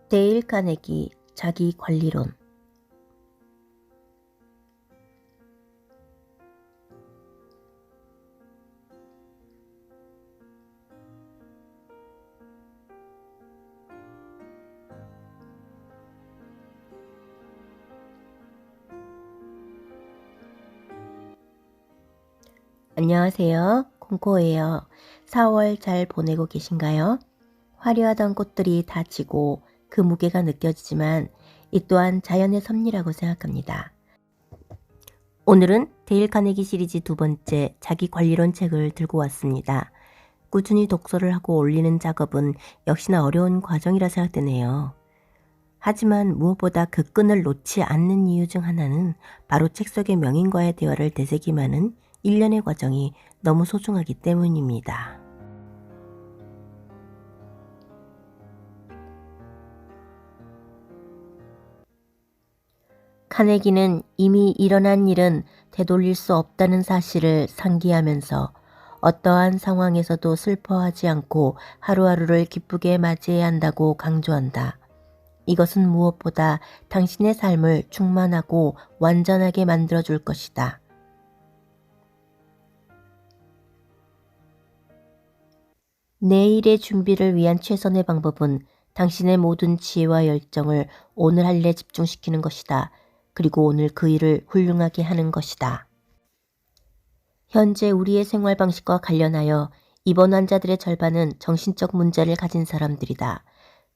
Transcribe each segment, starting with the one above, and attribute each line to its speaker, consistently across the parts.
Speaker 1: 데일 카네기 자기 관리론. 안녕하세요. 콩코예요. 4월 잘 보내고 계신가요? 화려하던 꽃들이 다 지고 그 무게가 느껴지지만 이 또한 자연의 섭리라고 생각합니다. 오늘은 데일 카네기 시리즈 두 번째 자기 관리론 책을 들고 왔습니다. 꾸준히 독서를 하고 올리는 작업은 역시나 어려운 과정이라 생각되네요. 하지만 무엇보다 그 끈을 놓지 않는 이유 중 하나는 바로 책 속의 명인과의 대화를 되새김하는 일련의 과정이 너무 소중하기 때문입니다. 카네기는 이미 일어난 일은 되돌릴 수 없다는 사실을 상기하면서 어떠한 상황에서도 슬퍼하지 않고 하루하루를 기쁘게 맞이해야 한다고 강조한다. 이것은 무엇보다 당신의 삶을 충만하고 완전하게 만들어줄 것이다. 내일의 준비를 위한 최선의 방법은 당신의 모든 지혜와 열정을 오늘 할 일에 집중시키는 것이다. 그리고 오늘 그 일을 훌륭하게 하는 것이다. 현재 우리의 생활 방식과 관련하여 입원 환자들의 절반은 정신적 문제를 가진 사람들이다.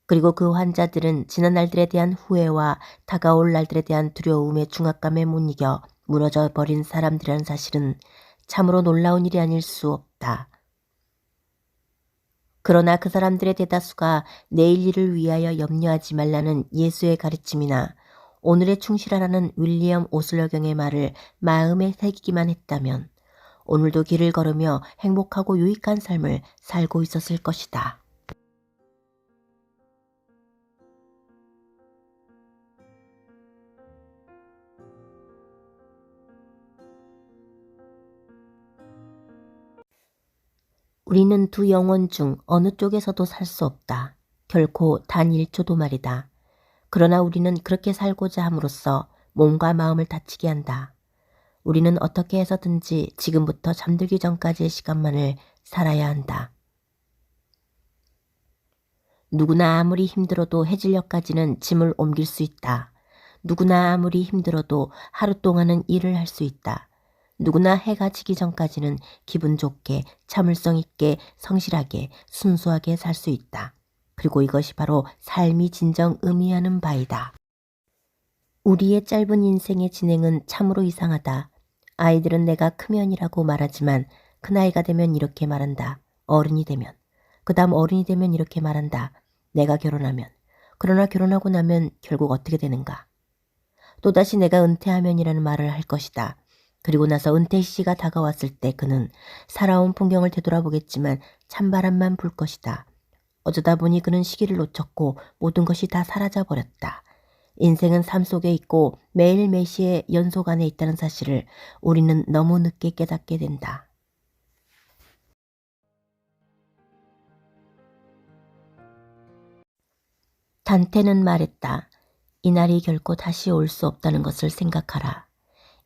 Speaker 1: 그리고 그 환자들은 지난 날들에 대한 후회와 다가올 날들에 대한 두려움의 중압감에 못 이겨 무너져 버린 사람들이라는 사실은 참으로 놀라운 일이 아닐 수 없다. 그러나 그 사람들의 대다수가 내일 일을 위하여 염려하지 말라는 예수의 가르침이나 오늘에 충실하라는 윌리엄 오슬러경의 말을 마음에 새기기만 했다면 오늘도 길을 걸으며 행복하고 유익한 삶을 살고 있었을 것이다. 우리는 두 영혼 중 어느 쪽에서도 살 수 없다. 결코 단 1초도 말이다. 그러나 우리는 그렇게 살고자 함으로써 몸과 마음을 다치게 한다. 우리는 어떻게 해서든지 지금부터 잠들기 전까지의 시간만을 살아야 한다. 누구나 아무리 힘들어도 해질녘까지는 짐을 옮길 수 있다. 누구나 아무리 힘들어도 하루 동안은 일을 할 수 있다. 누구나 해가 지기 전까지는 기분 좋게, 참을성 있게, 성실하게, 순수하게 살 수 있다. 그리고 이것이 바로 삶이 진정 의미하는 바이다. 우리의 짧은 인생의 진행은 참으로 이상하다. 아이들은 내가 크면이라고 말하지만 그 나이가 되면 이렇게 말한다. 어른이 되면. 그 다음 어른이 되면 이렇게 말한다. 내가 결혼하면. 그러나 결혼하고 나면 결국 어떻게 되는가. 또다시 내가 은퇴하면이라는 말을 할 것이다. 그리고 나서 은퇴 시기가 다가왔을 때 그는 살아온 풍경을 되돌아보겠지만 찬바람만 불 것이다. 어쩌다 보니 그는 시기를 놓쳤고 모든 것이 다 사라져버렸다. 인생은 삶 속에 있고 매일 매시의 연속 안에 있다는 사실을 우리는 너무 늦게 깨닫게 된다. 단테는 말했다. 이날이 결코 다시 올 수 없다는 것을 생각하라.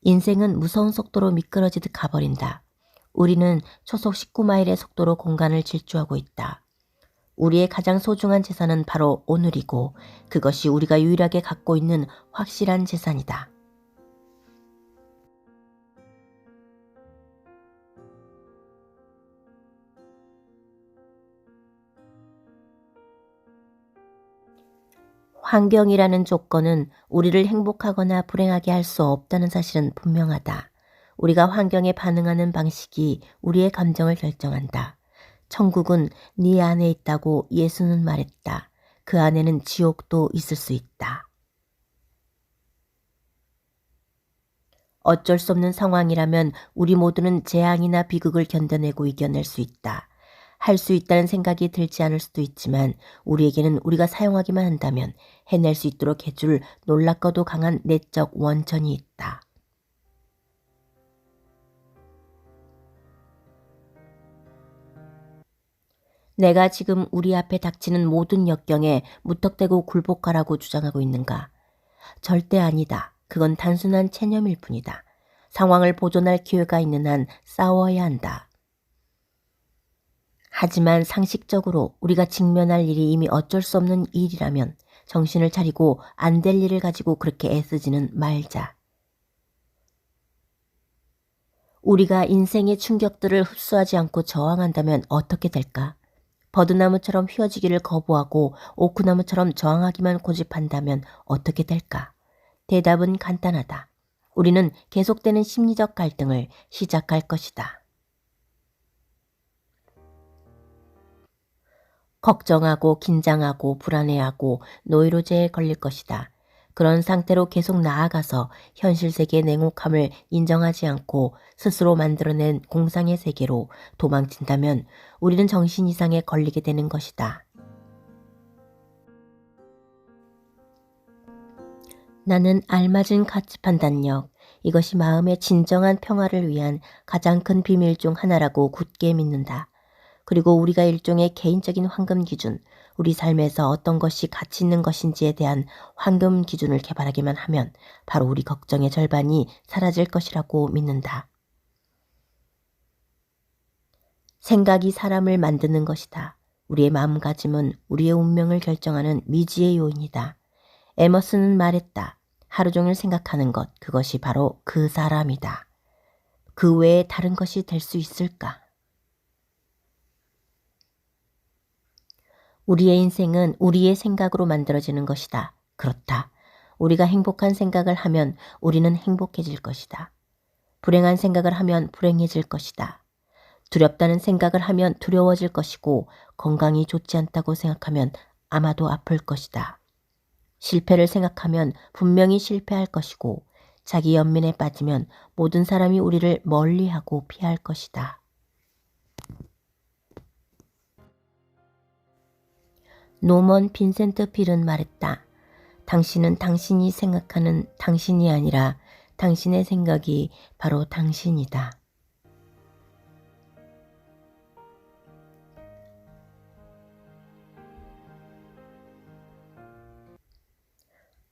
Speaker 1: 인생은 무서운 속도로 미끄러지듯 가버린다. 우리는 초속 19마일의 속도로 공간을 질주하고 있다. 우리의 가장 소중한 재산은 바로 오늘이고 그것이 우리가 유일하게 갖고 있는 확실한 재산이다. 환경이라는 조건은 우리를 행복하거나 불행하게 할 수 없다는 사실은 분명하다. 우리가 환경에 반응하는 방식이 우리의 감정을 결정한다. 천국은 네 안에 있다고 예수는 말했다. 그 안에는 지옥도 있을 수 있다. 어쩔 수 없는 상황이라면 우리 모두는 재앙이나 비극을 견뎌내고 이겨낼 수 있다. 할 수 있다는 생각이 들지 않을 수도 있지만 우리에게는 우리가 사용하기만 한다면 해낼 수 있도록 해줄 놀랍고도 강한 내적 원천이 있다. 내가 지금 우리 앞에 닥치는 모든 역경에 무턱대고 굴복하라고 주장하고 있는가? 절대 아니다. 그건 단순한 체념일 뿐이다. 상황을 보존할 기회가 있는 한 싸워야 한다. 하지만 상식적으로 우리가 직면할 일이 이미 어쩔 수 없는 일이라면 정신을 차리고 안 될 일을 가지고 그렇게 애쓰지는 말자. 우리가 인생의 충격들을 흡수하지 않고 저항한다면 어떻게 될까? 버드나무처럼 휘어지기를 거부하고 오크나무처럼 저항하기만 고집한다면 어떻게 될까? 대답은 간단하다. 우리는 계속되는 심리적 갈등을 시작할 것이다. 걱정하고 긴장하고 불안해하고 노이로제에 걸릴 것이다. 그런 상태로 계속 나아가서 현실 세계의 냉혹함을 인정하지 않고 스스로 만들어낸 공상의 세계로 도망친다면 우리는 정신 이상에 걸리게 되는 것이다. 나는 알맞은 가치 판단력, 이것이 마음의 진정한 평화를 위한 가장 큰 비밀 중 하나라고 굳게 믿는다. 그리고 우리가 일종의 개인적인 황금 기준, 우리 삶에서 어떤 것이 가치 있는 것인지에 대한 황금 기준을 개발하기만 하면 바로 우리 걱정의 절반이 사라질 것이라고 믿는다. 생각이 사람을 만드는 것이다. 우리의 마음가짐은 우리의 운명을 결정하는 미지의 요인이다. 에머슨은 말했다. 하루 종일 생각하는 것, 그것이 바로 그 사람이다. 그 외에 다른 것이 될 수 있을까? 우리의 인생은 우리의 생각으로 만들어지는 것이다. 그렇다. 우리가 행복한 생각을 하면 우리는 행복해질 것이다. 불행한 생각을 하면 불행해질 것이다. 두렵다는 생각을 하면 두려워질 것이고 건강이 좋지 않다고 생각하면 아마도 아플 것이다. 실패를 생각하면 분명히 실패할 것이고 자기 연민에 빠지면 모든 사람이 우리를 멀리하고 피할 것이다. 노먼 빈센트 필은 말했다. 당신은 당신이 생각하는 당신이 아니라 당신의 생각이 바로 당신이다.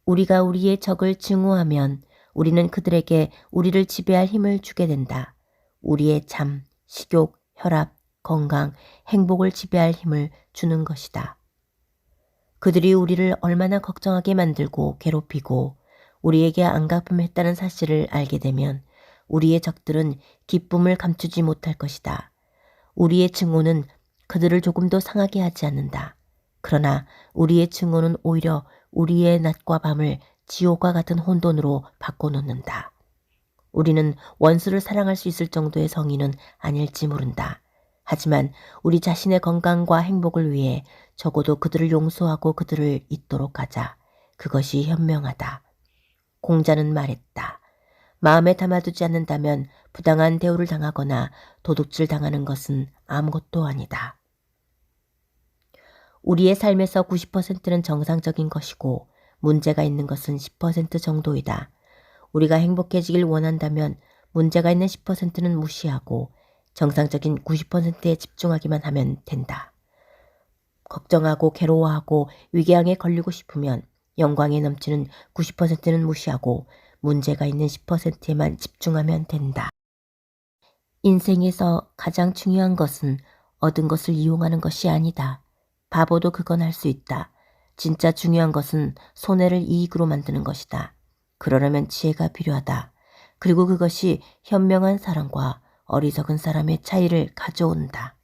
Speaker 1: 우리가 우리의 적을 증오하면 우리는 그들에게 우리를 지배할 힘을 주게 된다. 우리의 잠, 식욕, 혈압, 건강, 행복을 지배할 힘을 주는 것이다. 그들이 우리를 얼마나 걱정하게 만들고 괴롭히고 우리에게 안갚음했다는 사실을 알게 되면 우리의 적들은 기쁨을 감추지 못할 것이다. 우리의 증오는 그들을 조금도 상하게 하지 않는다. 그러나 우리의 증오는 오히려 우리의 낮과 밤을 지옥과 같은 혼돈으로 바꿔놓는다. 우리는 원수를 사랑할 수 있을 정도의 성인은 아닐지 모른다. 하지만 우리 자신의 건강과 행복을 위해 적어도 그들을 용서하고 그들을 잊도록 하자. 그것이 현명하다. 공자는 말했다. 마음에 담아두지 않는다면 부당한 대우를 당하거나 도둑질 당하는 것은 아무것도 아니다. 우리의 삶에서 90%는 정상적인 것이고 문제가 있는 것은 10% 정도이다. 우리가 행복해지길 원한다면 문제가 있는 10%는 무시하고 정상적인 90%에 집중하기만 하면 된다. 걱정하고 괴로워하고 위궤양에 걸리고 싶으면 영광에 넘치는 90%는 무시하고 문제가 있는 10%에만 집중하면 된다. 인생에서 가장 중요한 것은 얻은 것을 이용하는 것이 아니다. 바보도 그건 할 수 있다. 진짜 중요한 것은 손해를 이익으로 만드는 것이다. 그러려면 지혜가 필요하다. 그리고 그것이 현명한 사람과 어리석은 사람의 차이를 가져온다.